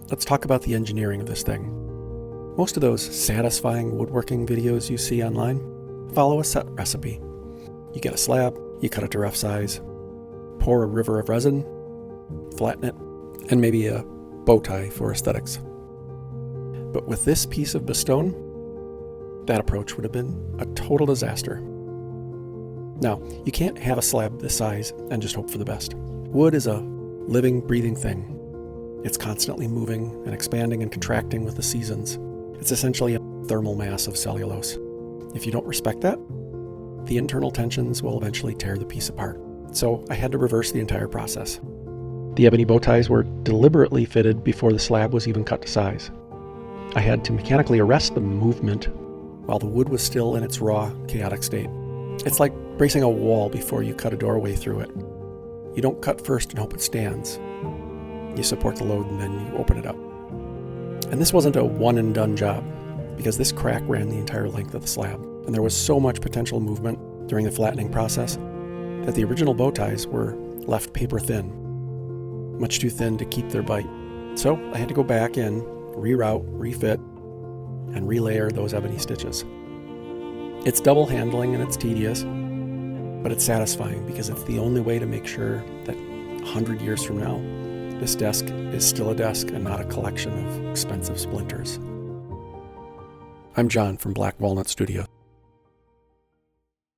let's talk about the engineering of this thing. Most of those satisfying woodworking videos you see online follow a set recipe. You get a slab, you cut it to rough size, pour a river of resin, flatten it, and maybe a bow tie for aesthetics. But with this piece of Bastogne, that approach would have been a total disaster. Now, you can't have a slab this size and just hope for the best. Wood is a living, breathing thing. It's constantly moving and expanding and contracting with the seasons. It's essentially a thermal mass of cellulose. If you don't respect that, the internal tensions will eventually tear the piece apart. So I had to reverse the entire process. The ebony bow ties were deliberately fitted before the slab was even cut to size. I had to mechanically arrest the movement while the wood was still in its raw, chaotic state. It's like bracing a wall before you cut a doorway through it. You don't cut first and hope it stands. You support the load and then you open it up. And this wasn't a one and done job, because this crack ran the entire length of the slab, and there was so much potential movement during the flattening process that the original bow ties were left paper thin, much too thin to keep their bite. So I had to go back in, reroute, refit, and relayer those ebony stitches. It's double handling and it's tedious, but it's satisfying because it's the only way to make sure that 100 years from now, this desk is still a desk and not a collection of expensive splinters. I'm John from Black Walnut Studio.